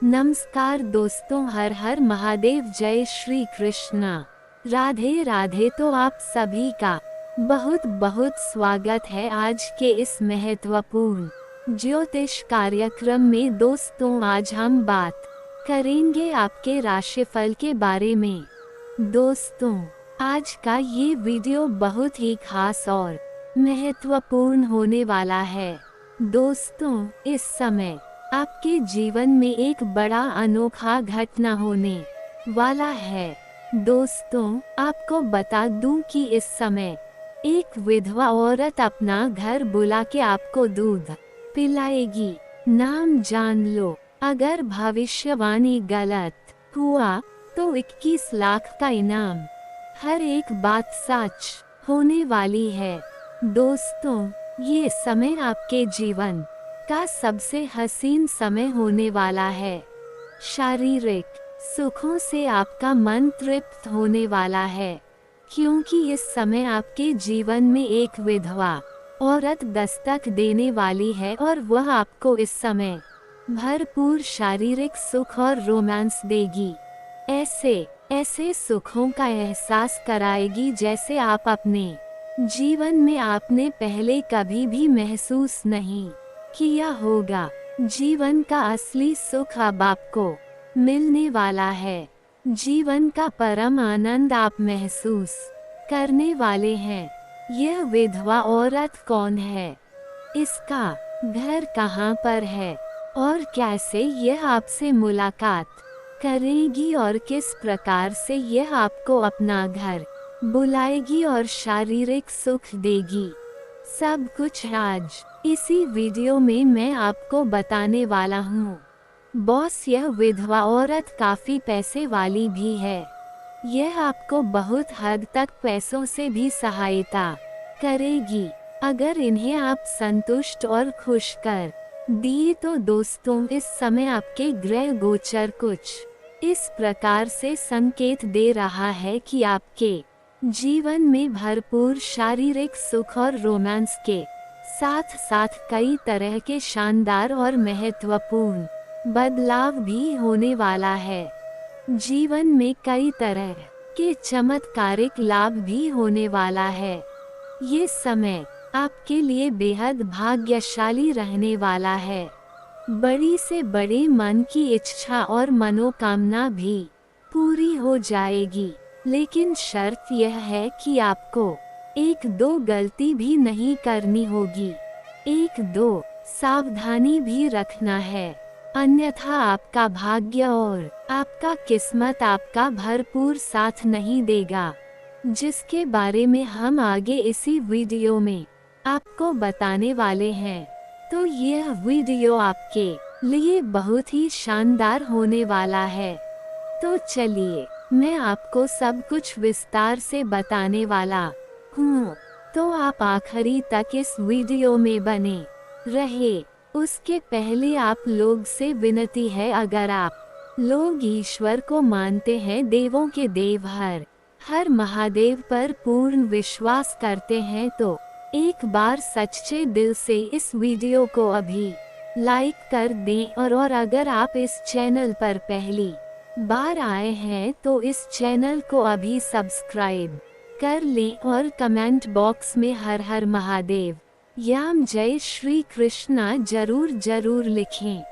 नमस्कार दोस्तों, हर हर महादेव, जय श्री कृष्णा, राधे राधे। तो आप सभी का बहुत बहुत स्वागत है आज के इस महत्वपूर्ण ज्योतिष कार्यक्रम में। दोस्तों, आज हम बात करेंगे आपके राशिफल के बारे में। दोस्तों, आज का ये वीडियो बहुत ही खास और महत्वपूर्ण होने वाला है। दोस्तों, इस समय आपके जीवन में एक बड़ा अनोखा घटना होने वाला है। दोस्तों, आपको बता दूं कि इस समय एक विधवा औरत अपना घर बुला के आपको दूध पिलाएगी। नाम जान लो, अगर भविष्यवाणी गलत हुआ तो 21 लाख का इनाम। हर एक बात सच होने वाली है। दोस्तों, ये समय आपके जीवन का सबसे हसीन समय होने वाला है। शारीरिक सुखों से आपका मन तृप्त होने वाला है, क्योंकि इस समय आपके जीवन में एक विधवा औरत दस्तक देने वाली है और वह आपको इस समय भरपूर शारीरिक सुख और रोमांस देगी। ऐसे सुखों का एहसास कराएगी जैसे आप अपने जीवन में आपने पहले कभी भी महसूस नहीं किया होगा। जीवन का असली सुख अब आपको मिलने वाला है। जीवन का परम आनंद आप महसूस करने वाले हैं। यह विधवा औरत कौन है, इसका घर कहाँ पर है और कैसे यह आपसे मुलाकात करेगी और किस प्रकार से यह आपको अपना घर बुलाएगी और शारीरिक सुख देगी, सब कुछ आज इसी वीडियो में मैं आपको बताने वाला हूँ। बॉस, यह विधवा औरत काफी पैसे वाली भी है। यह आपको बहुत हद तक पैसों से भी सहायता करेगी, अगर इन्हें आप संतुष्ट और खुश कर दिए तो। दोस्तों, इस समय आपके ग्रह गोचर कुछ इस प्रकार से संकेत दे रहा है कि आपके जीवन में भरपूर शारीरिक सुख और रोमांस के साथ साथ कई तरह के शानदार और महत्वपूर्ण बदलाव भी होने वाला है। जीवन में कई तरह के चमत्कारिक लाभ भी होने वाला है। ये समय आपके लिए बेहद भाग्यशाली रहने वाला है। बड़ी से बड़ी मन की इच्छा और मनोकामना भी पूरी हो जाएगी, लेकिन शर्त यह है कि आपको 1-2 गलती भी नहीं करनी होगी। 1-2 सावधानी भी रखना है, अन्यथा आपका भाग्य और आपका किस्मत आपका भरपूर साथ नहीं देगा, जिसके बारे में हम आगे इसी वीडियो में आपको बताने वाले हैं। तो यह वीडियो आपके लिए बहुत ही शानदार होने वाला है। तो चलिए, मैं आपको सब कुछ विस्तार से बताने वाला हूँ, तो आप आखिरी तक इस वीडियो में बने रहे। उसके पहले आप लोग से विनती है, अगर आप लोग ईश्वर को मानते हैं, देवों के देव हर महादेव पर पूर्ण विश्वास करते हैं, तो एक बार सच्चे दिल से इस वीडियो को अभी लाइक कर दें। और अगर आप इस चैनल पर पहली बार आए हैं तो इस चैनल को अभी सब्सक्राइब कर लें और कमेंट बॉक्स में हर हर महादेव याम जय श्री कृष्णा जरूर लिखें।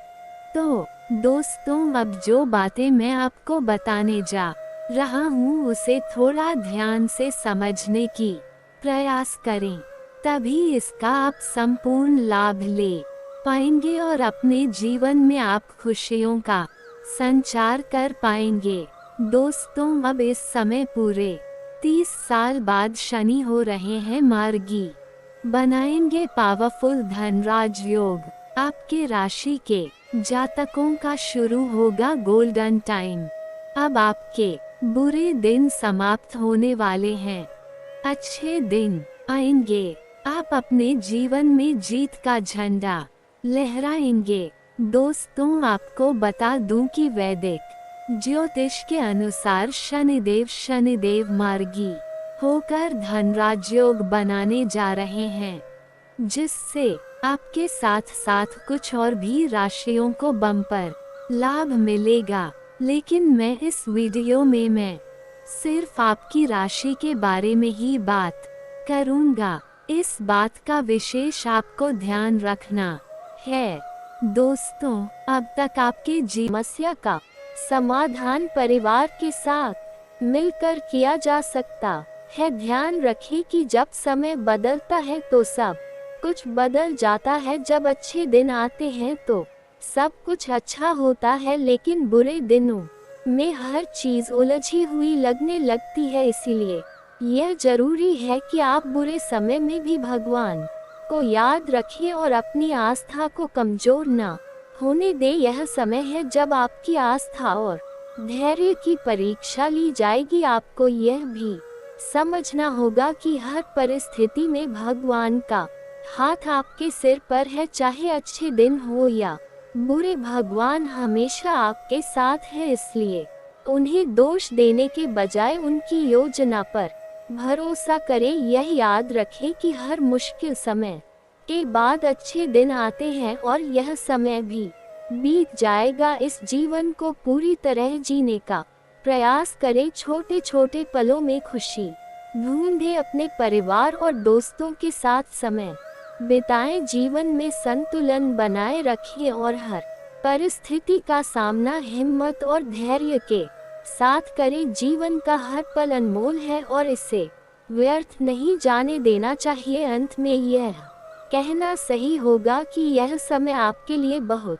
तो दोस्तों, अब जो बातें मैं आपको बताने जा रहा हूँ उसे थोड़ा ध्यान से समझने की प्रयास करें, तभी इसका आप संपूर्ण लाभ ले पाएंगे और अपने जीवन में आप खुशियों का संचार कर पाएंगे। दोस्तों, अब इस समय पूरे 30 साल बाद शनि हो रहे हैं मार्गी, बनाएंगे पावरफुल धनराज योग। आपके राशि के जातकों का शुरू होगा गोल्डन टाइम। अब आपके बुरे दिन समाप्त होने वाले हैं, अच्छे दिन आएंगे। आप अपने जीवन में जीत का झंडा लहराएंगे। दोस्तों, आपको बता दूं कि वैदिक ज्योतिष के अनुसार शनिदेव मार्गी होकर धनराज योग बनाने जा रहे हैं, जिससे आपके साथ साथ कुछ और भी राशियों को बम्पर लाभ मिलेगा। लेकिन मैं इस वीडियो में मैं सिर्फ आपकी राशि के बारे में ही बात करूंगा। इस बात का विशेष आपको ध्यान रखना है। दोस्तों, अब तक आपके समस्या का समाधान परिवार के साथ मिलकर किया जा सकता है। ध्यान रखें कि जब समय बदलता है तो सब कुछ बदल जाता है। जब अच्छे दिन आते हैं तो सब कुछ अच्छा होता है, लेकिन बुरे दिनों में हर चीज उलझी हुई लगने लगती है। इसीलिए यह जरूरी है कि आप बुरे समय में भी भगवान को याद रखें और अपनी आस्था को कमजोर न होने दें। यह समय है जब आपकी आस्था और धैर्य की परीक्षा ली जाएगी। आपको यह भी समझना होगा कि हर परिस्थिति में भगवान का हाथ आपके सिर पर है। चाहे अच्छे दिन हो या बुरे, भगवान हमेशा आपके साथ है। इसलिए उन्हें दोष देने के बजाय उनकी योजना पर भरोसा करें। यह याद रखें कि हर मुश्किल समय के बाद अच्छे दिन आते हैं और यह समय भी बीत जाएगा। इस जीवन को पूरी तरह जीने का प्रयास करें। छोटे छोटे पलों में खुशी ढूंढें, अपने परिवार और दोस्तों के साथ समय बिताएं। जीवन में संतुलन बनाए रखें और हर परिस्थिति का सामना हिम्मत और धैर्य के साथ करें। जीवन का हर पल अनमोल है और इसे व्यर्थ नहीं जाने देना चाहिए। अंत में यह कहना सही होगा कि यह समय आपके लिए बहुत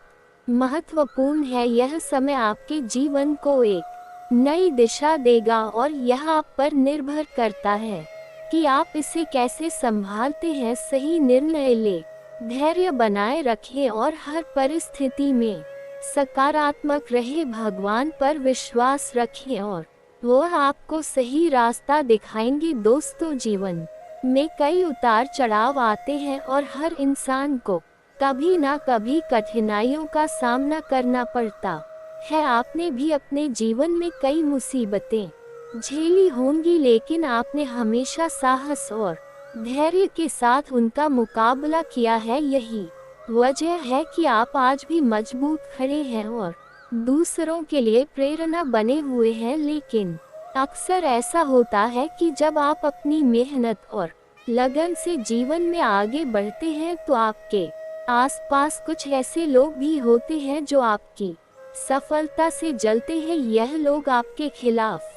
महत्वपूर्ण है। यह समय आपके जीवन को एक नई दिशा देगा और यह आप पर निर्भर करता है कि आप इसे कैसे संभालते हैं। सही निर्णय ले, धैर्य बनाए रखें और हर परिस्थिति में सकारात्मक रहे। भगवान पर विश्वास रखें और वह आपको सही रास्ता दिखाएंगे। दोस्तों, जीवन में कई उतार चढ़ाव आते हैं और हर इंसान को कभी ना कभी कठिनाइयों का सामना करना पड़ता है। आपने भी अपने जीवन में कई मुसीबतें झेली होंगी, लेकिन आपने हमेशा साहस और धैर्य के साथ उनका मुकाबला किया है। यही वजह है कि आप आज भी मजबूत खड़े हैं और दूसरों के लिए प्रेरणा बने हुए हैं। लेकिन अक्सर ऐसा होता है कि जब आप अपनी मेहनत और लगन से जीवन में आगे बढ़ते हैं तो आपके आसपास कुछ ऐसे लोग भी होते हैं जो आपकी सफलता से जलते हैं। यह लोग आपके खिलाफ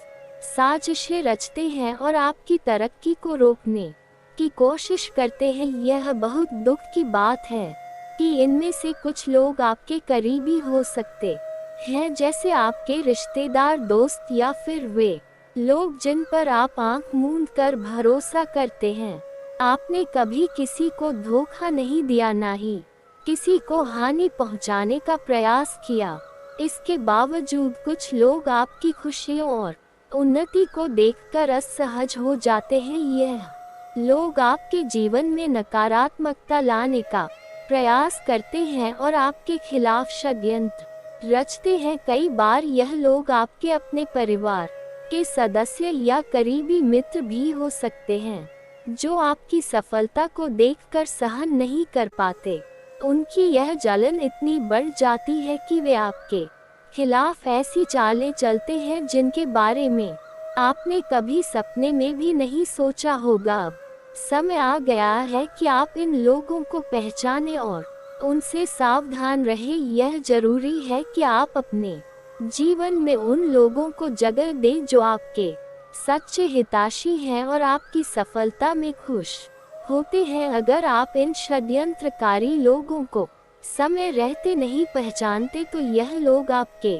साजिशें रचते हैं और आपकी तरक्की को रोकने की कोशिश करते हैं। यह बहुत दुख की बात है कि इनमें से कुछ लोग आपके करीबी हो सकते हैं, जैसे आपके रिश्तेदार, दोस्त या फिर वे लोग जिन पर आप आंख मूंद कर भरोसा करते हैं। आपने कभी किसी को धोखा नहीं दिया, ना ही किसी को हानि पहुंचाने का प्रयास किया। इसके बावजूद कुछ लोग आपकी खुशियों और उन्नति को देखकर असहज हो जाते हैं। यह लोग आपके जीवन में नकारात्मकता लाने का प्रयास करते हैं और आपके खिलाफ षड्यंत्र रचते हैं। कई बार यह लोग आपके अपने परिवार के सदस्य या करीबी मित्र भी हो सकते हैं, जो आपकी सफलता को देखकर सहन नहीं कर पाते। उनकी यह जलन इतनी बढ़ जाती है कि वे आपके खिलाफ ऐसी चालें चलते हैं जिनके बारे में आपने कभी सपने में भी नहीं सोचा होगा। अब समय आ गया है कि आप इन लोगों को पहचानें और उनसे सावधान रहें। यह जरूरी है कि आप अपने जीवन में उन लोगों को जगह दें जो आपके सच्चे हितैषी हैं और आपकी सफलता में खुश होते हैं। अगर आप इन षड्यंत्रकारी लोगों को समय रहते नहीं पहचानते तो यह लोग आपके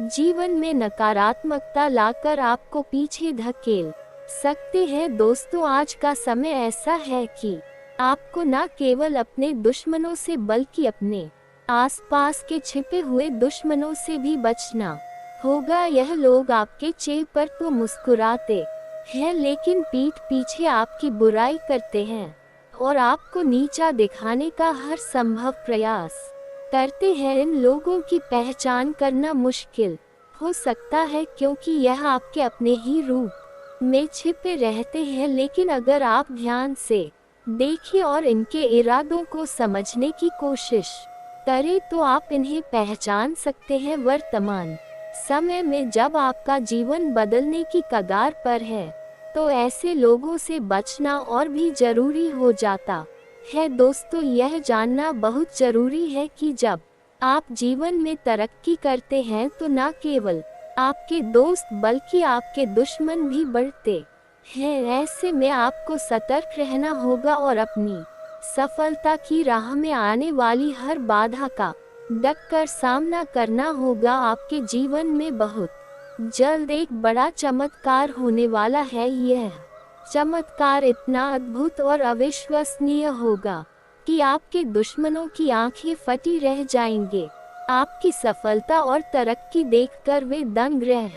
जीवन में नकारात्मकता लाकर आपको पीछे धकेल सकते हैं। दोस्तों, आज का समय ऐसा है कि आपको न केवल अपने दुश्मनों से बल्कि अपने आसपास के छिपे हुए दुश्मनों से भी बचना होगा। यह लोग आपके चेहरे पर तो मुस्कुराते हैं, लेकिन पीठ पीछे आपकी बुराई करते हैं और आपको नीचा दिखाने का हर संभव प्रयास करते हैं। इन लोगों की पहचान करना मुश्किल हो सकता है, क्योंकि यह आपके अपने ही रूप में छिपे रहते हैं। लेकिन अगर आप ध्यान से देखें और इनके इरादों को समझने की कोशिश करें तो आप इन्हें पहचान सकते हैं। वर्तमान समय में जब आपका जीवन बदलने की कगार पर है, तो ऐसे लोगों से बचना और भी जरूरी हो जाता है। दोस्तों, यह जानना बहुत जरूरी है कि जब आप जीवन में तरक्की करते हैं तो न केवल आपके दोस्त बल्कि आपके दुश्मन भी बढ़ते हैं। ऐसे में आपको सतर्क रहना होगा और अपनी सफलता की राह में आने वाली हर बाधा का डट कर सामना करना होगा। आपके जीवन में बहुत जल्द एक बड़ा चमत्कार होने वाला है। यह चमत्कार इतना अद्भुत और अविश्वसनीय होगा कि आपके दुश्मनों की आंखें फटी रह जाएंगे। आपकी सफलता और तरक्की देखकर वे दंग रह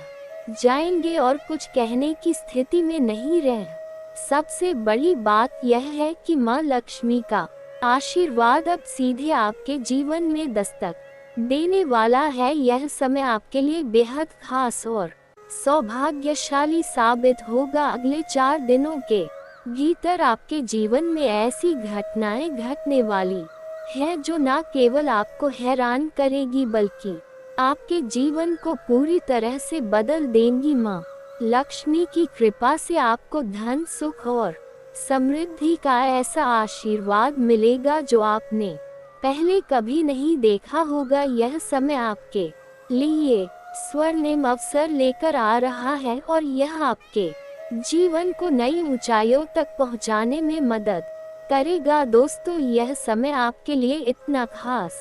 जाएंगे और कुछ कहने की स्थिति में नहीं रह। सबसे बड़ी बात यह है कि माँ लक्ष्मी का आशीर्वाद अब सीधे आपके जीवन में दस्तक देने वाला है। यह समय आपके लिए बेहद खास और सौभाग्यशाली साबित होगा। अगले 4 दिनों के भीतर आपके जीवन में ऐसी घटनाएं घटने वाली है जो न केवल आपको हैरान करेगी बल्कि आपके जीवन को पूरी तरह से बदल देंगी। माँ लक्ष्मी की कृपा से आपको धन, सुख और समृद्धि का ऐसा आशीर्वाद मिलेगा जो आपने पहले कभी नहीं देखा होगा। यह समय आपके लिए स्वर्णिम अवसर लेकर आ रहा है और यह आपके जीवन को नई ऊंचाइयों तक पहुंचाने में मदद करेगा। दोस्तों, यह समय आपके लिए इतना खास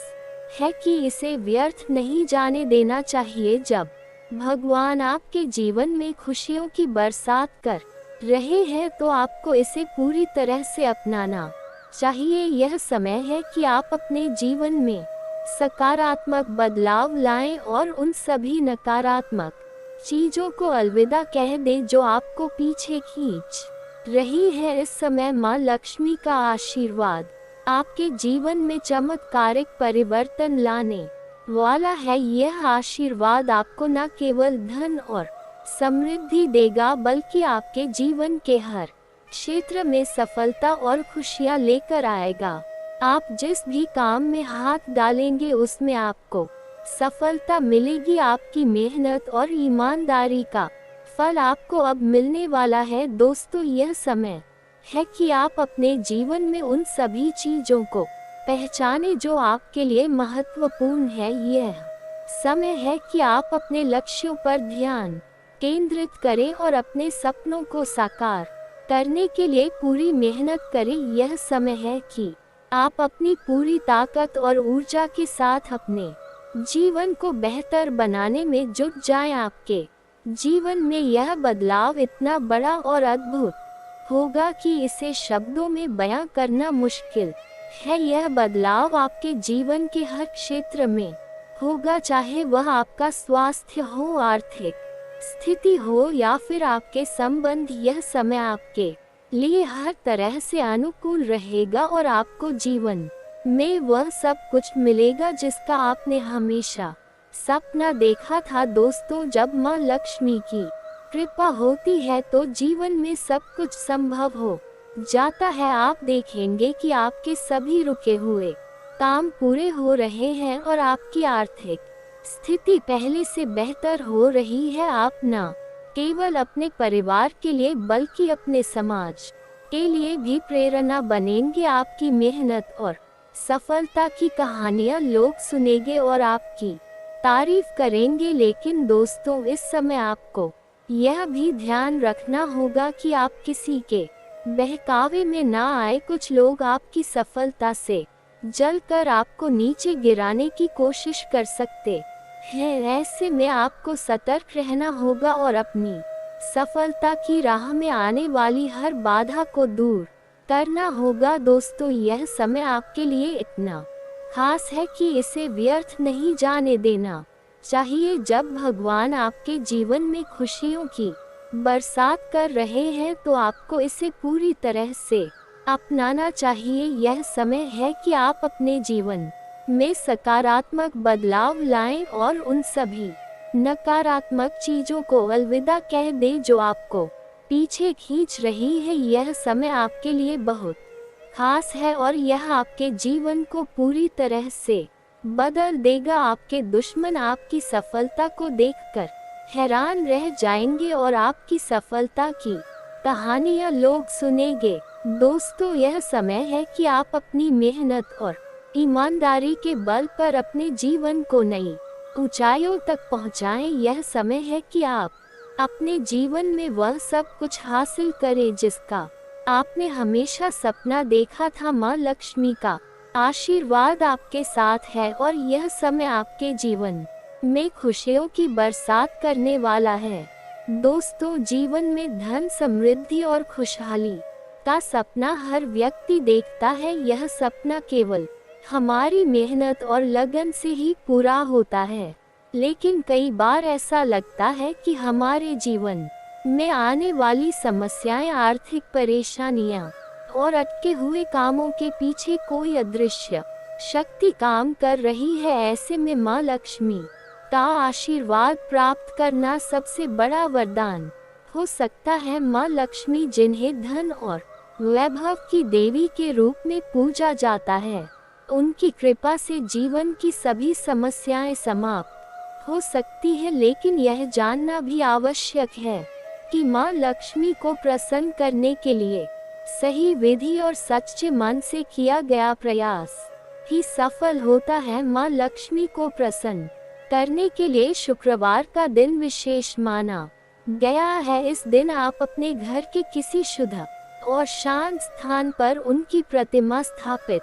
है कि इसे व्यर्थ नहीं जाने देना चाहिए। जब भगवान आपके जीवन में खुशियों की बरसात कर रहे हैं तो आपको इसे पूरी तरह से अपनाना चाहिए। यह समय है कि आप अपने जीवन में सकारात्मक बदलाव लाएं और उन सभी नकारात्मक चीजों को अलविदा कह दें जो आपको पीछे खींच रही है। इस समय माँ लक्ष्मी का आशीर्वाद आपके जीवन में चमत्कारिक परिवर्तन लाने वाला है। यह आशीर्वाद आपको न केवल धन और समृद्धि देगा बल्कि आपके जीवन के हर क्षेत्र में सफलता और खुशियां लेकर आएगा। आप जिस भी काम में हाथ डालेंगे उसमें आपको सफलता मिलेगी। आपकी मेहनत और ईमानदारी का फल आपको अब मिलने वाला है। दोस्तों, यह समय है कि आप अपने जीवन में उन सभी चीजों को पहचाने जो आपके लिए महत्वपूर्ण है। यह समय है कि आप अपने लक्ष्यों पर ध्यान केंद्रित करें और अपने सपनों को साकार करने के लिए पूरी मेहनत करें। यह समय है कि आप अपनी पूरी ताकत और ऊर्जा के साथ अपने जीवन को बेहतर बनाने में जुट जाएं। आपके जीवन में यह बदलाव इतना बड़ा और अद्भुत होगा कि इसे शब्दों में बयां करना मुश्किल है। यह बदलाव आपके जीवन के हर क्षेत्र में होगा, चाहे वह आपका स्वास्थ्य हो, आर्थिक स्थिति हो या फिर आपके संबंध। यह समय आपके लिए हर तरह से अनुकूल रहेगा और आपको जीवन में वह सब कुछ मिलेगा जिसका आपने हमेशा सपना देखा था। दोस्तों, जब माँ लक्ष्मी की कृपा होती है तो जीवन में सब कुछ संभव हो जाता है। आप देखेंगे कि आपके सभी रुके हुए काम पूरे हो रहे हैं और आपकी आर्थिक स्थिति पहले से बेहतर हो रही है। आप न केवल अपने परिवार के लिए बल्कि अपने समाज के लिए भी प्रेरणा बनेंगे। आपकी मेहनत और सफलता की कहानियां लोग सुनेंगे और आपकी तारीफ करेंगे। लेकिन दोस्तों, इस समय आपको यह भी ध्यान रखना होगा कि आप किसी के बहकावे में ना आए। कुछ लोग आपकी सफलता से जलकर आपको नीचे गिराने की कोशिश कर सकते हैं। ऐसे में आपको सतर्क रहना होगा और अपनी सफलता की राह में आने वाली हर बाधा को दूर करना होगा। दोस्तों, यह समय आपके लिए इतना खास है कि इसे व्यर्थ नहीं जाने देना चाहिए। जब भगवान आपके जीवन में खुशियों की बरसात कर रहे हैं तो आपको इसे पूरी तरह से अपनाना चाहिए। यह समय है कि आप अपने जीवन में सकारात्मक बदलाव लाएं और उन सभी नकारात्मक चीजों को अलविदा कह दें जो आपको पीछे खींच रही है। यह समय आपके लिए बहुत खास है और यह आपके जीवन को पूरी तरह से बदल देगा। आपके दुश्मन आपकी सफलता को देखकर हैरान रह जाएंगे और आपकी सफलता की कहानियां लोग सुनेंगे। दोस्तों, यह समय है कि आप अपनी मेहनत और ईमानदारी के बल पर अपने जीवन को नई ऊंचाइयों तक पहुंचाएं। यह समय है कि आप अपने जीवन में वह सब कुछ हासिल करें जिसका आपने हमेशा सपना देखा था। माँ लक्ष्मी का आशीर्वाद आपके साथ है और यह समय आपके जीवन में खुशियों की बरसात करने वाला है। दोस्तों, जीवन में धन, समृद्धि और खुशहाली का सपना हर व्यक्ति देखता है। यह सपना केवल हमारी मेहनत और लगन से ही पूरा होता है, लेकिन कई बार ऐसा लगता है कि हमारे जीवन में आने वाली समस्याएं, आर्थिक परेशानियां और अटके हुए कामों के पीछे कोई अदृश्य शक्ति काम कर रही है। ऐसे में माँ लक्ष्मी का आशीर्वाद प्राप्त करना सबसे बड़ा वरदान हो सकता है। माँ लक्ष्मी, जिन्हें धन और वैभव की देवी के रूप में पूजा जाता है, उनकी कृपा से जीवन की सभी समस्याएं समाप्त हो सकती है। लेकिन यह जानना भी आवश्यक है कि माँ लक्ष्मी को प्रसन्न करने के लिए सही विधि और सच्चे मन से किया गया प्रयास ही सफल होता है। माँ लक्ष्मी को प्रसन्न करने के लिए शुक्रवार का दिन विशेष माना गया है। इस दिन आप अपने घर के किसी शुद्ध और शांत स्थान पर उनकी प्रतिमा स्थापित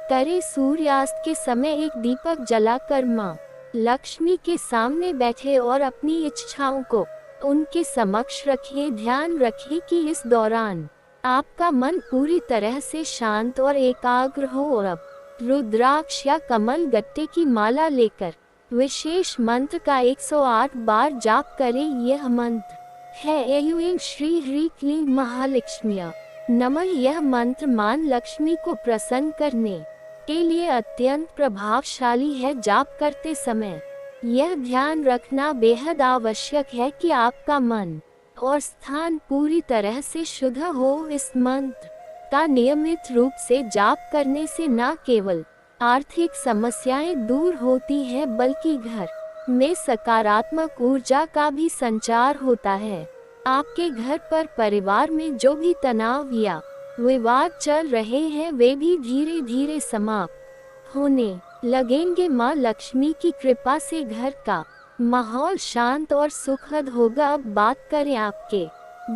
करें। सूर्यास्त के समय एक दीपक जलाकर माँ लक्ष्मी के सामने बैठे और अपनी इच्छाओं को उनके समक्ष रखें। ध्यान रखें कि इस दौरान आपका मन पूरी तरह से शांत और एकाग्र हो और अब रुद्राक्ष या कमल गट्टे की माला लेकर विशेष मंत्र का 108 बार जाप करें। यह मंत्र है ऐं श्री ह्रीं क्लीं महालक्ष्म्यै नमः। यह मंत्र माँ लक्ष्मी को प्रसन्न करने के लिए अत्यंत प्रभावशाली है। जाप करते समय यह ध्यान रखना बेहद आवश्यक है कि आपका मन और स्थान पूरी तरह से शुद्ध हो। इस मंत्र का नियमित रूप से जाप करने से न केवल आर्थिक समस्याएं दूर होती हैं, बल्कि घर में सकारात्मक ऊर्जा का भी संचार होता है। आपके घर पर परिवार में जो भी तनाव या विवाद चल रहे हैं, वे भी धीरे धीरे समाप्त होने लगेंगे। माँ लक्ष्मी की कृपा से घर का माहौल शांत और सुखद होगा। अब बात करें आपके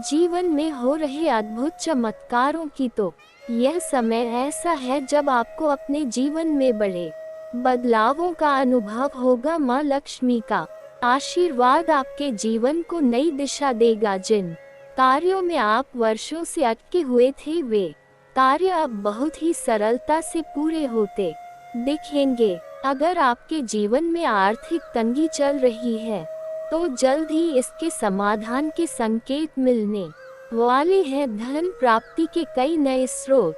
जीवन में हो रहे अद्भुत चमत्कारों की, तो यह समय ऐसा है जब आपको अपने जीवन में बड़े बदलावों का अनुभव होगा। माँ लक्ष्मी का आशीर्वाद आपके जीवन को नई दिशा देगा। जिन कार्यों में आप वर्षों से अटके हुए थे, वे कार्य अब बहुत ही सरलता से पूरे होते दिखेंगे। अगर आपके जीवन में आर्थिक तंगी चल रही है, तो जल्द ही इसके समाधान के संकेत मिलने वाले हैं। धन प्राप्ति के कई नए स्रोत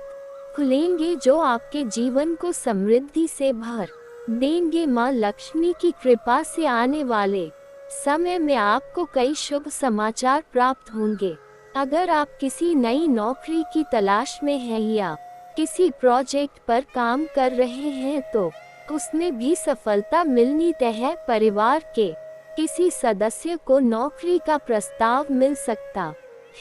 खुलेंगे जो आपके जीवन को समृद्धि से भर देंगे। माँ लक्ष्मी की कृपा से आने वाले समय में आपको कई शुभ समाचार प्राप्त होंगे। अगर आप किसी नई नौकरी की तलाश में हैं या किसी प्रोजेक्ट पर काम कर रहे हैं, तो उसमें भी सफलता मिलनी तय है। परिवार के किसी सदस्य को नौकरी का प्रस्ताव मिल सकता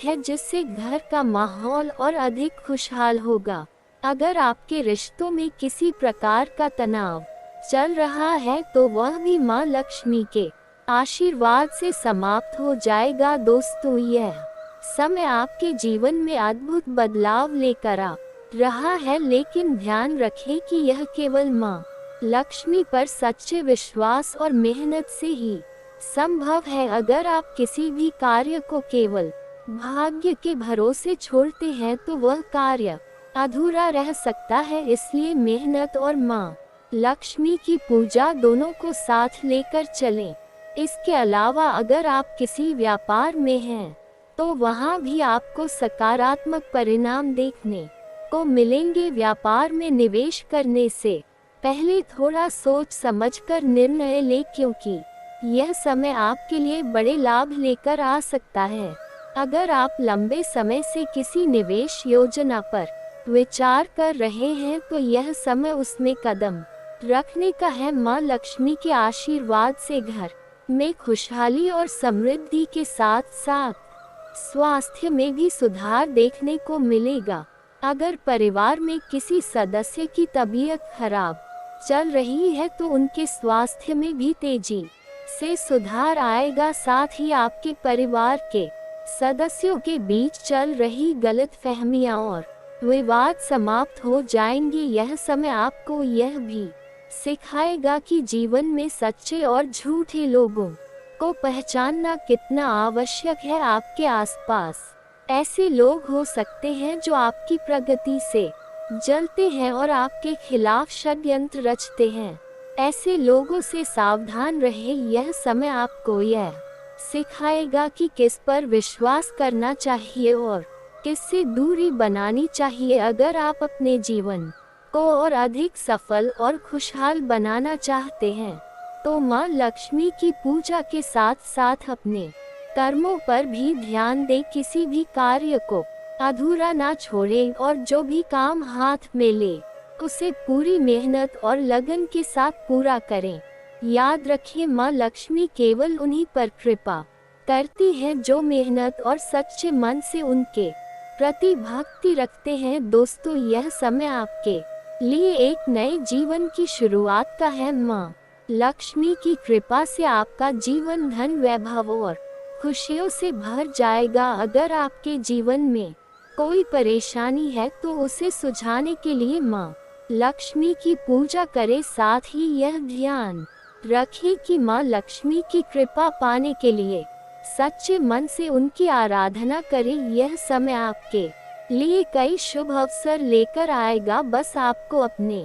है, जिससे घर का माहौल और अधिक खुशहाल होगा। अगर आपके रिश्तों में किसी प्रकार का तनाव चल रहा है, तो वह भी माँ लक्ष्मी के आशीर्वाद से समाप्त हो जाएगा। दोस्तों, यह समय आपके जीवन में अद्भुत बदलाव लेकर आ रहा है, लेकिन ध्यान रखें कि यह केवल माँ लक्ष्मी पर सच्चे विश्वास और मेहनत से ही संभव है। अगर आप किसी भी कार्य को केवल भाग्य के भरोसे छोड़ते हैं, तो वह कार्य अधूरा रह सकता है। इसलिए मेहनत और माँ लक्ष्मी की पूजा दोनों को साथ लेकर चलें। इसके अलावा अगर आप किसी व्यापार में हैं, तो वहाँ भी आपको सकारात्मक परिणाम देखने को मिलेंगे। व्यापार में निवेश करने से पहले थोड़ा सोच समझकर निर्णय लें, क्योंकि यह समय आपके लिए बड़े लाभ लेकर आ सकता है। अगर आप लंबे समय से किसी निवेश योजना पर विचार कर रहे हैं, तो यह समय उसमें कदम रखने का है माँ लक्ष्मी के आशीर्वाद से घर में खुशहाली और समृद्धि के साथ साथ स्वास्थ्य में भी सुधार देखने को मिलेगा। अगर परिवार में किसी सदस्य की तबीयत खराब चल रही है तो उनके स्वास्थ्य में भी तेजी से सुधार आएगा। साथ ही आपके परिवार के सदस्यों के बीच चल रही गलतफहमियां और विवाद समाप्त हो जाएंगे। यह समय आपको यह भी सिखाएगा कि जीवन में सच्चे और झूठे लोगों को पहचानना कितना आवश्यक है। आपके आसपास ऐसे लोग हो सकते हैं जो आपकी प्रगति से जलते हैं और आपके खिलाफ षड्यंत्र रचते हैं। ऐसे लोगों से सावधान रहे। यह समय आपको यह सिखाएगा कि किस पर विश्वास करना चाहिए और किससे दूरी बनानी चाहिए। अगर आप अपने जीवन को और अधिक सफल और खुशहाल बनाना चाहते हैं तो माँ लक्ष्मी की पूजा के साथ साथ अपने कर्मों पर भी ध्यान दें। किसी भी कार्य को अधूरा ना छोड़ें और जो भी काम हाथ में ले उसे पूरी मेहनत और लगन के साथ पूरा करें। याद रखिए माँ लक्ष्मी केवल उन्हीं पर कृपा करती है जो मेहनत और सच्चे मन से उनके प्रति भक्ति रखते हैं। दोस्तों, यह समय आपके लिए एक नए जीवन की शुरुआत का है। माँ लक्ष्मी की कृपा से आपका जीवन धन वैभव और खुशियों से भर जाएगा। अगर आपके जीवन में कोई परेशानी है तो उसे सुलझाने के लिए माँ लक्ष्मी की पूजा करें। साथ ही यह ध्यान रखें कि माँ लक्ष्मी की कृपा पाने के लिए सच्चे मन से उनकी आराधना करें। यह समय आपके लिए कई शुभ अवसर लेकर आएगा। बस आपको अपने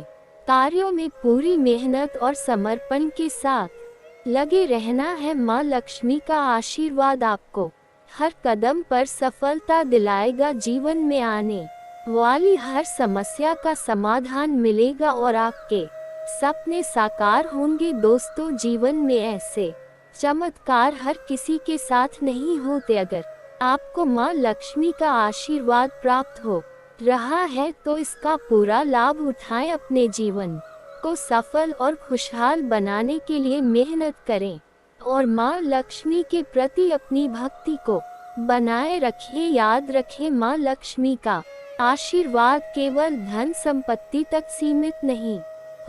कार्यों में पूरी मेहनत और समर्पण के साथ लगे रहना है। माँ लक्ष्मी का आशीर्वाद आपको हर कदम पर सफलता दिलाएगा। जीवन में आने वाली हर समस्या का समाधान मिलेगा और आपके सपने साकार होंगे। दोस्तों, जीवन में ऐसे चमत्कार हर किसी के साथ नहीं होते। अगर आपको माँ लक्ष्मी का आशीर्वाद प्राप्त हो रहा है तो इसका पूरा लाभ उठाएं। अपने जीवन को सफल और खुशहाल बनाने के लिए मेहनत करें और माँ लक्ष्मी के प्रति अपनी भक्ति को बनाए रखिए। याद रखें, माँ लक्ष्मी का आशीर्वाद केवल धन संपत्ति तक सीमित नहीं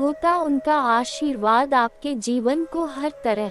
होता। उनका आशीर्वाद आपके जीवन को हर तरह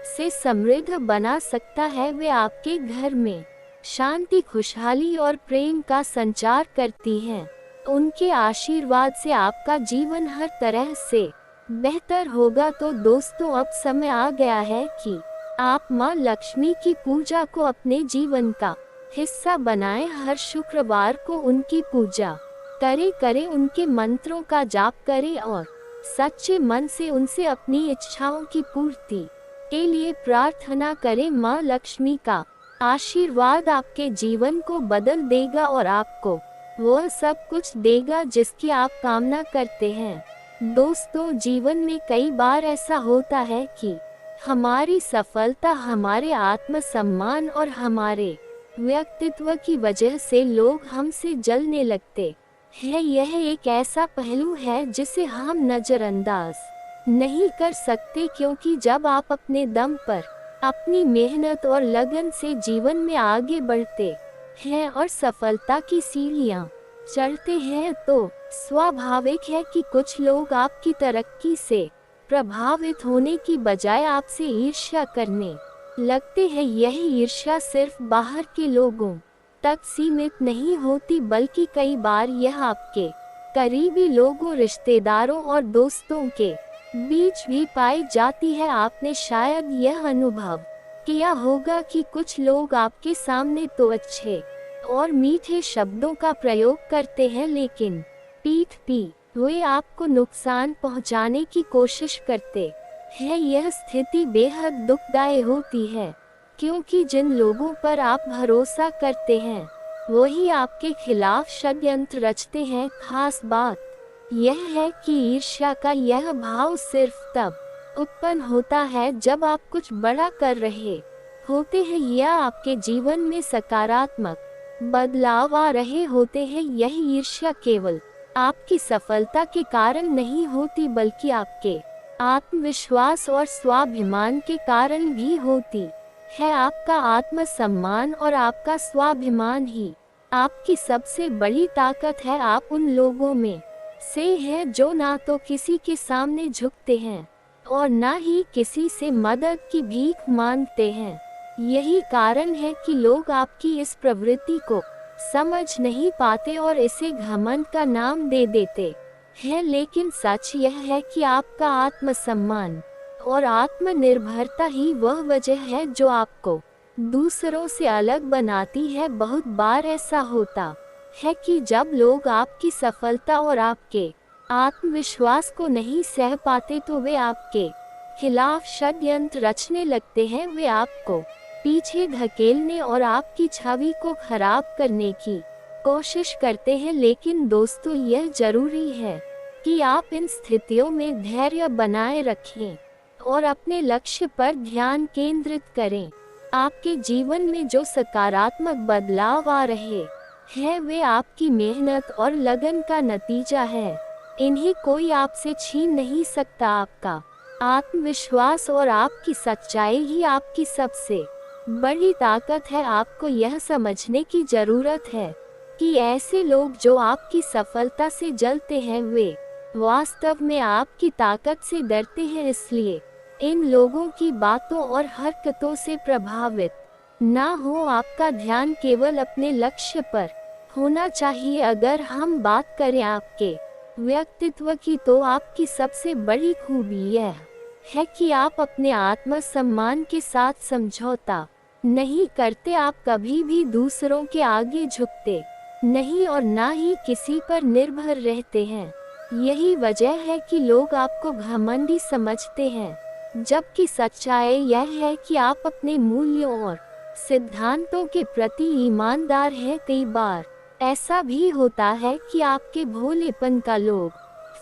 से समृद्ध बना सकता है। वे आपके घर में शांति, खुशहाली और प्रेम का संचार करती हैं। उनके आशीर्वाद से आपका जीवन हर तरह से बेहतर होगा। तो दोस्तों, अब समय आ गया है कि आप माँ लक्ष्मी की पूजा को अपने जीवन का हिस्सा बनाएं। हर शुक्रवार को उनकी पूजा करें, उनके मंत्रों का जाप करें और सच्चे मन से उनसे अपनी इच्छाओं की पूर्ति के लिए प्रार्थना करें। माँ लक्ष्मी का आशीर्वाद आपके जीवन को बदल देगा और आपको वह सब कुछ देगा जिसकी आप कामना करते हैं। दोस्तों, जीवन में कई बार ऐसा होता है कि हमारी सफलता, हमारे आत्मसम्मान और हमारे व्यक्तित्व की वजह से लोग हमसे जलने लगते हैं। यह एक ऐसा पहलू है जिसे हम नजरअंदाज नहीं कर सकते, क्योंकि जब आप अपने दम पर अपनी मेहनत और लगन से जीवन में आगे बढ़ते हैं और सफलता की सीढ़ियां चढ़ते हैं तो स्वाभाविक है कि कुछ लोग आपकी तरक्की से प्रभावित होने की बजाय आपसे ईर्ष्या करने लगते हैं। यह ईर्ष्या सिर्फ बाहर के लोगों तक सीमित नहीं होती, बल्कि कई बार यह आपके करीबी लोगों, रिश्तेदारों और दोस्तों के बीच भी पाई जाती है। आपने शायद यह अनुभव किया होगा कि कुछ लोग आपके सामने तो अच्छे और मीठे शब्दों का प्रयोग करते हैं, लेकिन पीठ पीछे वे आपको नुकसान पहुंचाने की कोशिश करते हैं। यह स्थिति बेहद दुखदायी होती है, क्योंकि जिन लोगों पर आप भरोसा करते हैं वही आपके खिलाफ षड्यंत्र रचते हैं। खास बात यह है कि ईर्ष्या का यह भाव सिर्फ तब उत्पन्न होता है जब आप कुछ बड़ा कर रहे होते हैं या आपके जीवन में सकारात्मक बदलाव आ रहे होते हैं। यह ईर्ष्या केवल आपकी सफलता के कारण नहीं होती, बल्कि आपके आत्मविश्वास और स्वाभिमान के कारण भी होती है। आपका आत्मसम्मान और आपका स्वाभिमान ही आपकी सबसे बड़ी ताकत है। आप उन लोगों में से हैं जो ना तो किसी के सामने झुकते हैं और ना ही किसी से मदद की भीख मांगते हैं। यही कारण है कि लोग आपकी इस प्रवृत्ति को समझ नहीं पाते और इसे घमंड का नाम दे देते हैं। लेकिन सच यह है कि आपका आत्मसम्मान और आत्मनिर्भरता ही वह वजह है जो आपको दूसरों से अलग बनाती है। बहुत बार ऐसा होता है कि जब लोग आपकी सफलता और आपके आत्मविश्वास को नहीं सह पाते तो वे आपके खिलाफ षड्यंत्र रचने लगते हैं। वे आपको पीछे धकेलने और आपकी छवि को खराब करने की कोशिश करते हैं। लेकिन दोस्तों, यह जरूरी है कि आप इन स्थितियों में धैर्य बनाए रखें और अपने लक्ष्य पर ध्यान केंद्रित करें। आपके जीवन में जो सकारात्मक बदलाव आ रहे हैं वे आपकी मेहनत और लगन का नतीजा है। इन्हें कोई आपसे छीन नहीं सकता। आपका आत्मविश्वास और आपकी सच्चाई ही आपकी सबसे बड़ी ताकत है। आपको यह समझने की जरूरत है कि ऐसे लोग जो आपकी सफलता से जलते हैं वे वास्तव में आपकी ताकत से डरते हैं। इसलिए इन लोगों की बातों और हरकतों से प्रभावित ना हो। आपका ध्यान केवल अपने लक्ष्य पर होना चाहिए। अगर हम बात करें आपके व्यक्तित्व की तो आपकी सबसे बड़ी खूबी यह है कि आप अपने आत्मसम्मान के साथ समझौता नहीं करते। आप कभी भी दूसरों के आगे झुकते नहीं और ना ही किसी पर निर्भर रहते हैं। यही वजह है कि लोग आपको घमंडी समझते हैं, जबकि सच्चाई यह है कि आप अपने मूल्यों और सिद्धांतों के प्रति ईमानदार हैं। कई बार ऐसा भी होता है कि आपके भोलेपन का लोग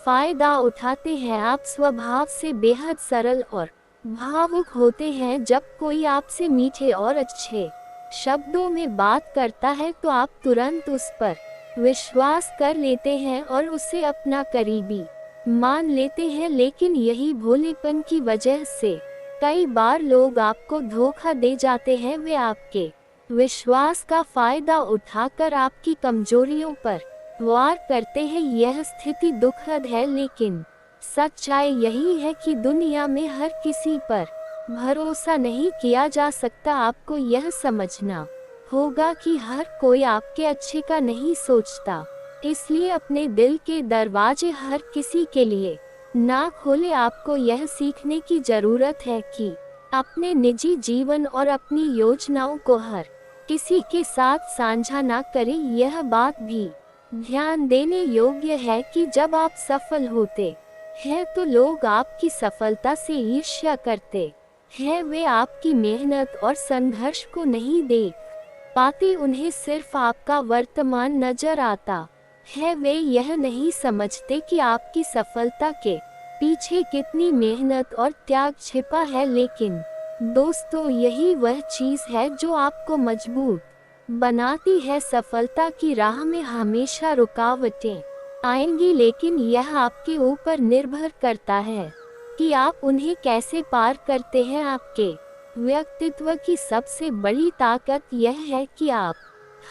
फायदा उठाते हैं। आप स्वभाव से बेहद सरल और भावुक होते हैं। जब कोई आपसे मीठे और अच्छे शब्दों में बात करता है तो आप तुरंत उस पर विश्वास कर लेते हैं और उसे अपना करीबी मान लेते हैं। लेकिन यही भोलेपन की वजह से कई बार लोग आपको धोखा दे जाते हैं। वे आपके विश्वास का फायदा उठाकर आपकी कमजोरियों पर वार करते हैं। यह स्थिति दुखद है, लेकिन सच्चाई यही है कि दुनिया में हर किसी पर भरोसा नहीं किया जा सकता। आपको यह समझना होगा कि हर कोई आपके अच्छे का नहीं सोचता। इसलिए अपने दिल के दरवाजे हर किसी के लिए ना खोले। आपको यह सीखने की जरूरत है कि अपने निजी जीवन और अपनी योजनाओं को हर किसी के साथ साझा ना करें। यह बात भी ध्यान देने योग्य है कि जब आप सफल होते हैं तो लोग आपकी सफलता से ईर्ष्या करते हैं। वे आपकी मेहनत और संघर्ष को नहीं देख पाते, उन्हें सिर्फ आपका वर्तमान नजर आता है। वे यह नहीं समझते कि आपकी सफलता के पीछे कितनी मेहनत और त्याग छिपा है। लेकिन दोस्तों, यही वह चीज है जो आपको मजबूत बनाती है। सफलता की राह में हमेशा रुकावटें आएंगी, लेकिन यह आपके ऊपर निर्भर करता है कि आप उन्हें कैसे पार करते हैं। आपके व्यक्तित्व की सबसे बड़ी ताकत यह है कि आप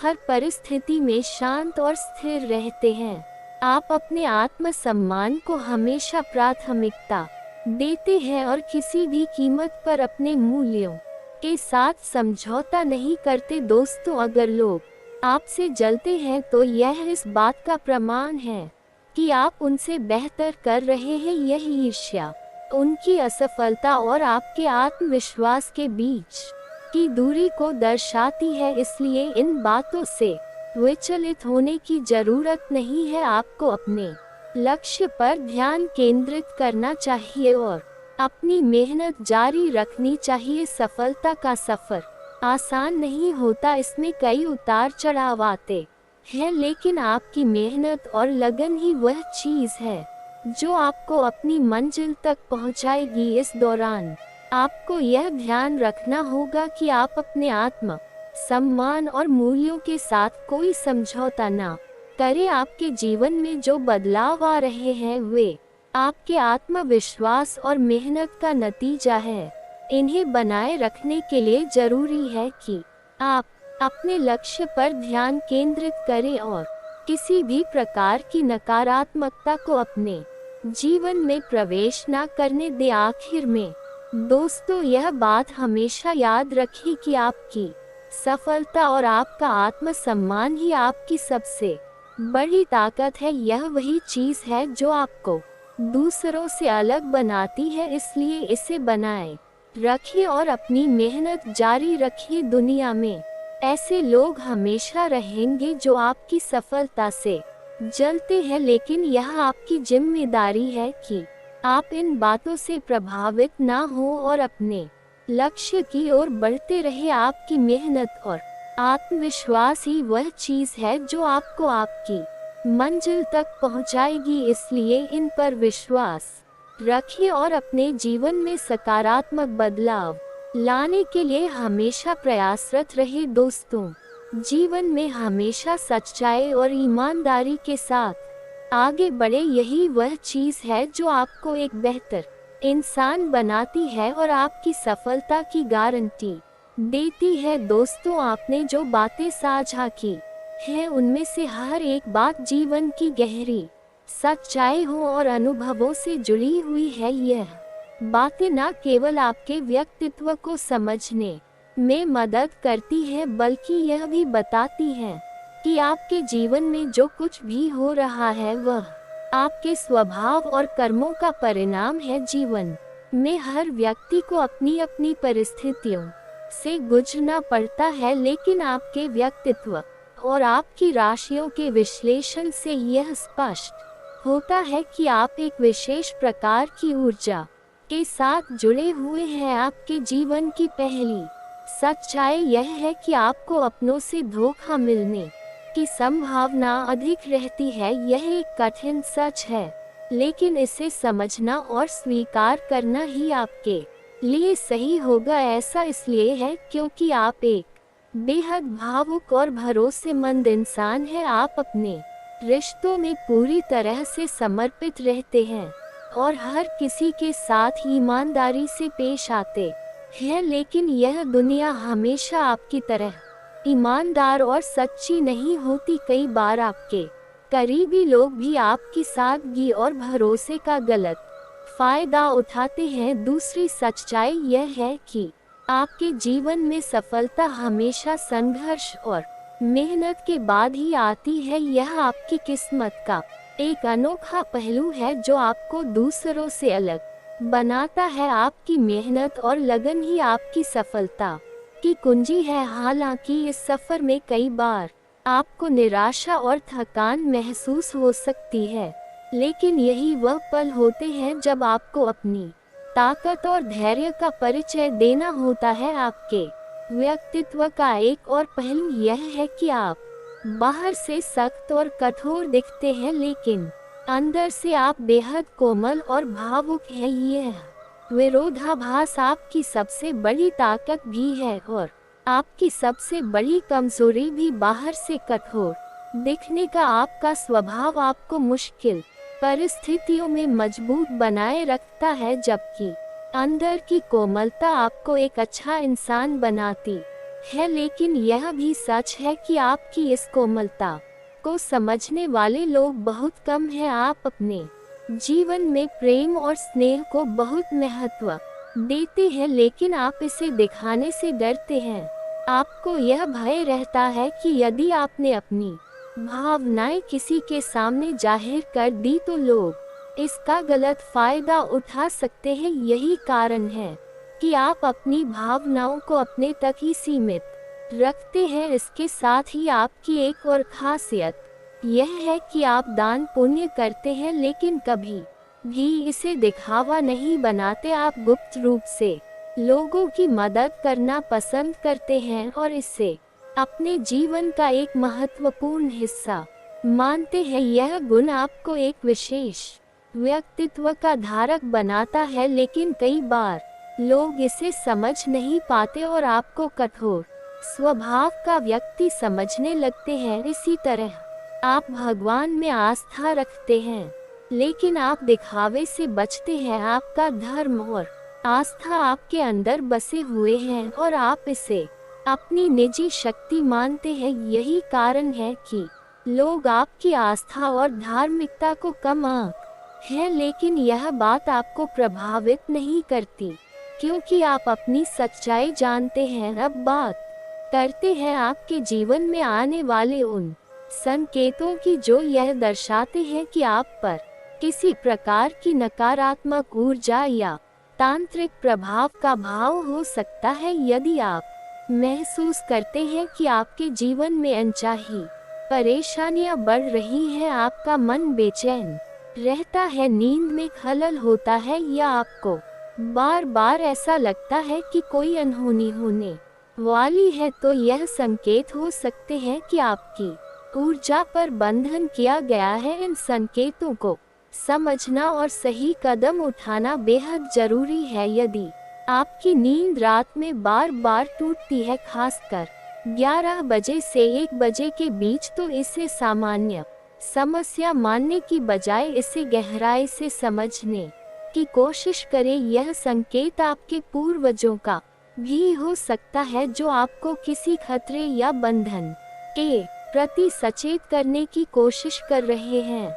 हर परिस्थिति में शांत और स्थिर रहते हैं। आप अपने आत्मसम्मान को हमेशा प्राथमिकता देते हैं और किसी भी कीमत पर अपने मूल्यों के साथ समझौता नहीं करते। दोस्तों, अगर लोग आपसे जलते हैं तो यह इस बात का प्रमाण है कि आप उनसे बेहतर कर रहे हैं। यह ईर्ष्या उनकी असफलता और आपके आत्मविश्वास के बीच की दूरी को दर्शाती है। इसलिए इन बातों से विचलित होने की जरूरत नहीं है। आपको अपने लक्ष्य पर ध्यान केंद्रित करना चाहिए और अपनी मेहनत जारी रखनी चाहिए। सफलता का सफर आसान नहीं होता, इसमें कई उतार चढ़ाव आते हैं, लेकिन आपकी मेहनत और लगन ही वह चीज है जो आपको अपनी मंजिल तक पहुंचाएगी। इस दौरान आपको यह ध्यान रखना होगा कि आप अपने आत्म सम्मान और मूल्यों के साथ कोई समझौता ना करें। आपके जीवन में जो बदलाव आ रहे हैं वे आपके आत्मविश्वास और मेहनत का नतीजा है। इन्हें बनाए रखने के लिए जरूरी है कि आप अपने लक्ष्य पर ध्यान केंद्रित करें और किसी भी प्रकार की नकारात्मकता को अपने जीवन में प्रवेश न करने दें। आखिर में दोस्तों, यह बात हमेशा याद रखें कि आपकी सफलता और आपका आत्मसम्मान ही आपकी सबसे बड़ी ताकत है। यह वही चीज है जो आपको दूसरों से अलग बनाती है, इसलिए इसे बनाए रखिए और अपनी मेहनत जारी रखिए। दुनिया में ऐसे लोग हमेशा रहेंगे जो आपकी सफलता से जलते हैं, लेकिन यह आपकी जिम्मेदारी है कि आप इन बातों से प्रभावित ना हो और अपने लक्ष्य की ओर बढ़ते रहे। आपकी मेहनत और आत्मविश्वास ही वह चीज है जो आपको आपकी मंजिल तक पहुंचाएगी, इसलिए इन पर विश्वास रखिए और अपने जीवन में सकारात्मक बदलाव लाने के लिए हमेशा प्रयासरत रहे। दोस्तों, जीवन में हमेशा सच्चाई और ईमानदारी के साथ आगे बढ़े। यही वह चीज है जो आपको एक बेहतर इंसान बनाती है और आपकी सफलता की गारंटी देती है। दोस्तों, आपने जो बातें साझा की है उनमें से हर एक बात जीवन की गहरी सच्चाई हो और अनुभवों से जुड़ी हुई है। यह बातें न केवल आपके व्यक्तित्व को समझने में मदद करती है, बल्कि यह भी बताती है कि आपके जीवन में जो कुछ भी हो रहा है वह आपके स्वभाव और कर्मों का परिणाम है। जीवन में हर व्यक्ति को अपनी अपनी परिस्थितियों से गुजरना पड़ता है, लेकिन आपके व्यक्तित्व और आपकी राशियों के विश्लेषण से यह स्पष्ट होता है कि आप एक विशेष प्रकार की ऊर्जा के साथ जुड़े हुए हैं। आपके जीवन की पहली सच्चाई यह है कि आपको अपनों से धोखा मिलने की संभावना अधिक रहती है। यह एक कठिन सच है, लेकिन इसे समझना और स्वीकार करना ही आपके लिए सही होगा। ऐसा इसलिए है क्योंकि आप एक बेहद भावुक और भरोसेमंद इंसान हैं। आप अपने रिश्तों में पूरी तरह से समर्पित रहते हैं और हर किसी के साथ ईमानदारी से पेश आते हैं, लेकिन यह दुनिया हमेशा आपकी तरह ईमानदार और सच्ची नहीं होती। कई बार आपके करीबी लोग भी आपकी सादगी और भरोसे का गलत फायदा उठाते हैं। दूसरी सच्चाई यह है कि आपके जीवन में सफलता हमेशा संघर्ष और मेहनत के बाद ही आती है। यह आपकी किस्मत का एक अनोखा पहलू है जो आपको दूसरों से अलग बनाता है। आपकी मेहनत और लगन ही आपकी सफलता की कुंजी है। हालांकि इस सफर में कई बार आपको निराशा और थकान महसूस हो सकती है, लेकिन यही वह पल होते हैं जब आपको अपनी ताकत और धैर्य का परिचय देना होता है। आपके व्यक्तित्व का एक और पहलू यह है कि आप बाहर से सख्त और कठोर दिखते हैं, लेकिन अंदर से आप बेहद कोमल और भावुक हैं। यह विरोधाभास आपकी सबसे बड़ी ताकत भी है और आपकी सबसे बड़ी कमजोरी भी। बाहर से कठोर दिखने का आपका स्वभाव आपको मुश्किल परिस्थितियों में मजबूत बनाए रखता है, जबकि अंदर की कोमलता आपको एक अच्छा इंसान बनाती है। लेकिन यह भी सच है कि आपकी इस कोमलता को समझने वाले लोग बहुत कम हैं। आप अपने जीवन में प्रेम और स्नेह को बहुत महत्व देते हैं, लेकिन आप इसे दिखाने से डरते हैं। आपको यह भय रहता है कि यदि आपने अपनी भावनाएं किसी के सामने जाहिर कर दी तो लोग इसका गलत फायदा उठा सकते हैं। यही कारण है कि आप अपनी भावनाओं को अपने तक ही सीमित रखते हैं। इसके साथ ही आपकी एक और खासियत यह है कि आप दान पुण्य करते हैं, लेकिन कभी भी इसे दिखावा नहीं बनाते। आप गुप्त रूप से लोगों की मदद करना पसंद करते हैं और इसे अपने जीवन का एक महत्वपूर्ण हिस्सा मानते हैं। यह गुण आपको एक विशेष व्यक्तित्व का धारक बनाता है, लेकिन कई बार लोग इसे समझ नहीं पाते और आपको कठोर स्वभाव का व्यक्ति समझने लगते हैं। इसी तरह आप भगवान में आस्था रखते हैं, लेकिन आप दिखावे से बचते हैं। आपका धर्म और आस्था आपके अंदर बसे हुए हैं और आप इसे अपनी निजी शक्ति मानते हैं। यही कारण है कि लोग आपकी आस्था और धार्मिकता को कम आंक है, लेकिन यह बात आपको प्रभावित नहीं करती, क्योंकि आप अपनी सच्चाई जानते हैं। अब बात करते हैं आपके जीवन में आने वाले उन संकेतों की जो यह दर्शाते हैं कि आप पर किसी प्रकार की नकारात्मक ऊर्जा या तांत्रिक प्रभाव का भाव हो सकता है। यदि आप महसूस करते हैं कि आपके जीवन में अनचाही परेशानियां बढ़ रही हैं, आपका मन बेचैन रहता है, नींद में खलल होता है, या आपको बार बार ऐसा लगता है कि कोई अनहोनी होने वाली है, तो यह संकेत हो सकते हैं कि आपकी ऊर्जा पर बंधन किया गया है। इन संकेतों को समझना और सही कदम उठाना बेहद जरूरी है। यदि आपकी नींद रात में बार बार टूटती है, खासकर 11 बजे से 1 बजे के बीच, तो इसे सामान्य समस्या मानने की बजाय इसे गहराई से समझने की कोशिश करें। यह संकेत आपके पूर्वजों का भी हो सकता है, जो आपको किसी खतरे या बंधन के प्रति सचेत करने की कोशिश कर रहे हैं।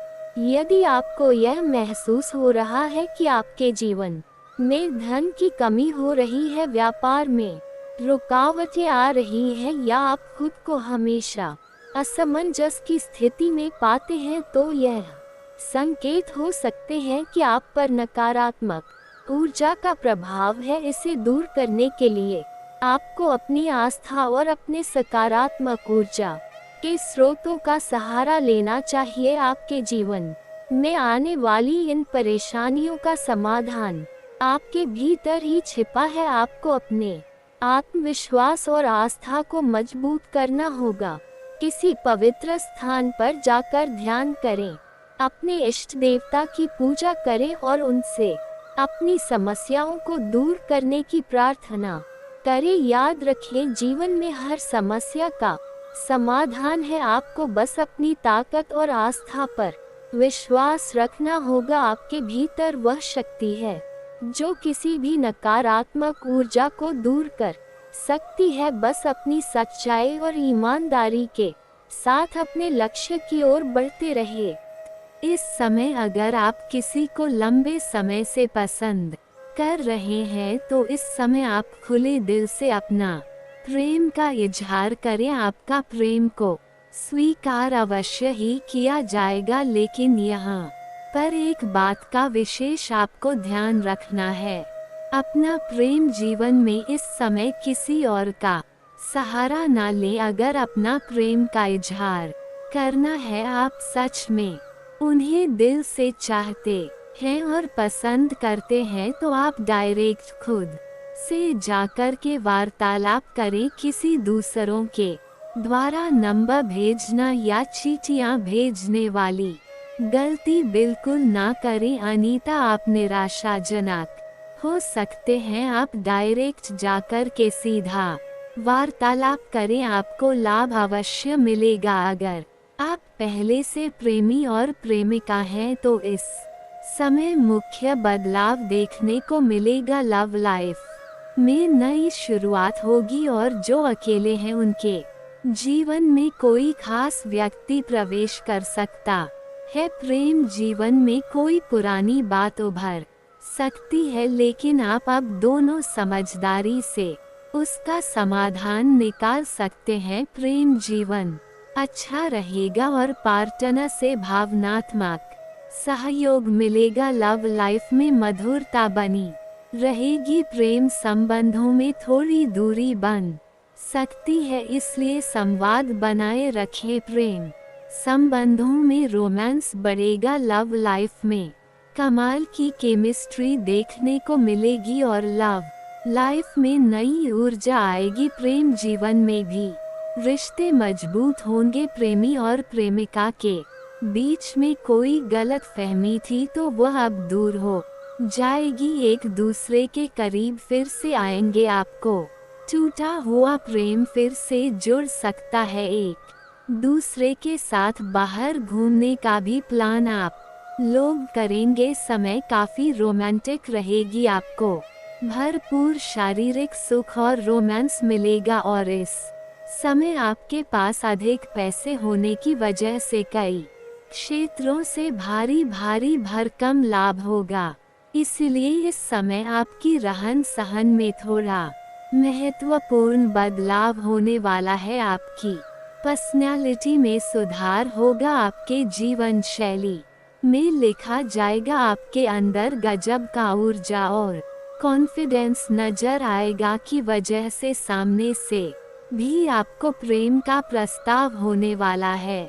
यदि आपको यह महसूस हो रहा है कि आपके जीवन में धन की कमी हो रही है, व्यापार में रुकावटें आ रही हैं, या आप खुद को हमेशा असमंजस की स्थिति में पाते हैं, तो यह संकेत हो सकते हैं कि आप पर नकारात्मक ऊर्जा का प्रभाव है। इसे दूर करने के लिए आपको अपनी आस्था और अपने सकारात्मक ऊर्जा के स्रोतों का सहारा लेना चाहिए। आपके जीवन में आने वाली इन परेशानियों का समाधान आपके भीतर ही छिपा है। आपको अपने आत्मविश्वास और आस्था को मजबूत करना होगा। किसी पवित्र स्थान पर जाकर ध्यान करें, अपने इष्ट देवता की पूजा करें और उनसे अपनी समस्याओं को दूर करने की प्रार्थना करें। याद रखें, जीवन में हर समस्या का समाधान है। आपको बस अपनी ताकत और आस्था पर विश्वास रखना होगा। आपके भीतर वह शक्ति है जो किसी भी नकारात्मक ऊर्जा को दूर कर सकती है। बस अपनी सच्चाई और ईमानदारी के साथ अपने लक्ष्य की ओर बढ़ते रहिए। इस समय अगर आप किसी को लंबे समय से पसंद कर रहे हैं, तो इस समय आप खुले दिल से अपना प्रेम का इजहार करें। आपका प्रेम को स्वीकार अवश्य ही किया जाएगा, लेकिन यहाँ पर एक बात का विशेष आपको ध्यान रखना है। अपना प्रेम जीवन में इस समय किसी और का सहारा ना ले। अगर अपना प्रेम का इजहार करना है, आप सच में उन्हें दिल से चाहते हैं और पसंद करते हैं, तो आप डायरेक्ट खुद से जाकर के वार्तालाप करें। किसी दूसरों के द्वारा नंबर भेजना या चिट्ठियां भेजने वाली गलती बिल्कुल ना करें, अनीता आप निराशाजनक हो सकते हैं। आप डायरेक्ट जाकर के सीधा वार्तालाप करें, आपको लाभ अवश्य मिलेगा। अगर आप पहले से प्रेमी और प्रेमिका हैं, तो इस समय मुख्य बदलाव देखने को मिलेगा। लव लाइफ में नई शुरुआत होगी और जो अकेले हैं उनके जीवन में कोई खास व्यक्ति प्रवेश कर सकता है। प्रेम जीवन में कोई पुरानी बात उभर सकती है, लेकिन आप अब दोनों समझदारी से उसका समाधान निकाल सकते हैं। प्रेम जीवन अच्छा रहेगा और पार्टनर से भावनात्मक सहयोग मिलेगा। लव लाइफ में मधुरता बनी रहेगी। प्रेम संबंधों में थोड़ी दूरी बन सकती है, इसलिए संवाद बनाए रखें। प्रेम संबंधों में रोमांस बढ़ेगा। लव लाइफ में कमाल की केमिस्ट्री देखने को मिलेगी और लव लाइफ में नई ऊर्जा आएगी। प्रेम जीवन में भी रिश्ते मजबूत होंगे। प्रेमी और प्रेमिका के बीच में कोई गलत फहमी थी, तो वह अब दूर हो जाएगी। एक दूसरे के करीब फिर से आएंगे। आपको टूटा हुआ प्रेम फिर से जुड़ सकता है। एक दूसरे के साथ बाहर घूमने का भी प्लान आप लोग करेंगे। समय काफी रोमांटिक रहेगी, आपको भरपूर शारीरिक सुख और रोमांस मिलेगा और इस समय आपके पास अधिक पैसे होने की वजह से कई क्षेत्रों से भारी भारी भरकम लाभ होगा। इसलिए इस समय आपकी रहन सहन में थोड़ा महत्वपूर्ण बदलाव होने वाला है। आपकी पर्सनैलिटी में सुधार होगा। आपके जीवन शैली में लिखा जाएगा। आपके अंदर गजब का ऊर्जा और कॉन्फिडेंस नजर आएगा की वजह से सामने से भी आपको प्रेम का प्रस्ताव होने वाला है।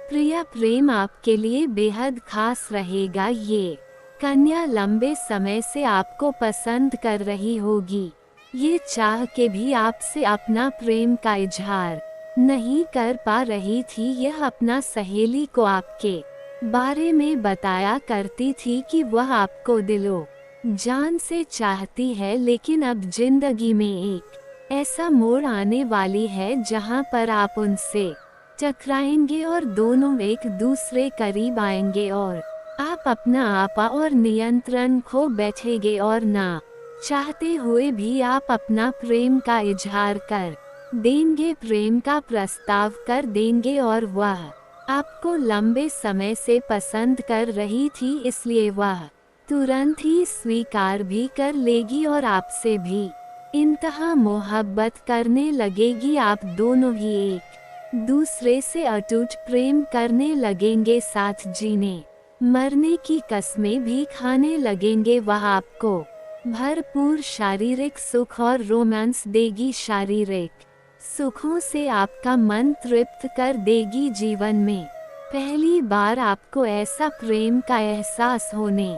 प्रिय प्रेम आपके लिए बेहद खास रहेगा। ये कन्या लंबे समय से आपको पसंद कर रही होगी। ये चाह के भी आपसे अपना प्रेम का इजहार नहीं कर पा रही थी। यह अपना सहेली को आपके बारे में बताया करती थी कि वह आपको दिलो जान से चाहती है, लेकिन अब जिंदगी में एक ऐसा मोड़ आने वाली है जहां पर आप उनसे टकराएंगे और दोनों एक दूसरे करीब आएंगे और आप अपना आपा और नियंत्रण खो बैठेंगे और ना चाहते हुए भी आप अपना प्रेम का इजहार कर देंगे, प्रेम का प्रस्ताव कर देंगे और वह आपको लंबे समय से पसंद कर रही थी, इसलिए वह तुरंत ही स्वीकार भी कर लेगी और आपसे भी इंतहा मोहब्बत करने लगेगी। आप दोनों ही एक दूसरे से अटूट प्रेम करने लगेंगे, साथ जीने मरने की कस्में भी खाने लगेंगे। वह आपको भरपूर शारीरिक सुख और रोमांस देगी। शारीरिक सुखों से आपका मन तृप्त कर देगी। जीवन में पहली बार आपको ऐसा प्रेम का एहसास होने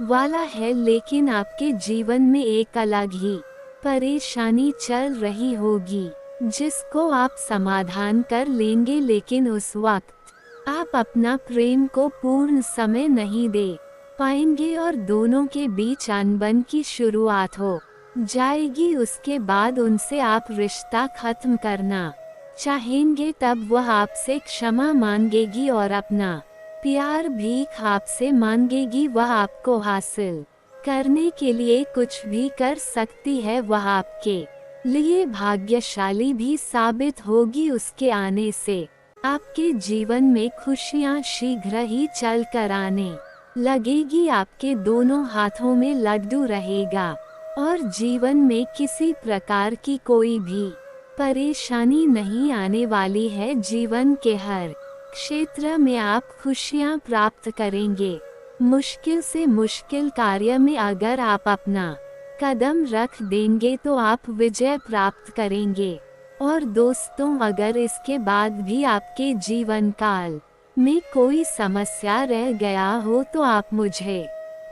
वाला है, लेकिन आपके जीवन में एक अलग ही परेशानी चल रही होगी जिसको आप समाधान कर लेंगे, लेकिन उस वक्त आप अपना प्रेम को पूर्ण समय नहीं दे पाएंगे और दोनों के बीच अनबन की शुरुआत हो जाएगी। उसके बाद उनसे आप रिश्ता खत्म करना चाहेंगे, तब वह आपसे क्षमा मांगेगी और अपना प्यार भीख आपसे मांगेगी। वह आपको हासिल करने के लिए कुछ भी कर सकती है। वह आपके लिए भाग्यशाली भी साबित होगी। उसके आने से आपके जीवन में खुशियां शीघ्र ही चल कर आने लगेगी। आपके दोनों हाथों में लड्डू रहेगा और जीवन में किसी प्रकार की कोई भी परेशानी नहीं आने वाली है। जीवन के हर क्षेत्र में आप खुशियां प्राप्त करेंगे। मुश्किल से मुश्किल कार्य में अगर आप अपना कदम रख देंगे तो आप विजय प्राप्त करेंगे। और दोस्तों, अगर इसके बाद भी आपके जीवन काल में कोई समस्या रह गया हो तो आप मुझे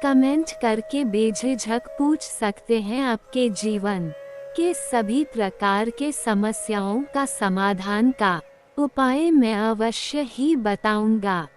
कमेंट करके बेझिझक पूछ सकते हैं। आपके जीवन के सभी प्रकार के समस्याओं का समाधान का उपाय मैं अवश्य ही बताऊंगा।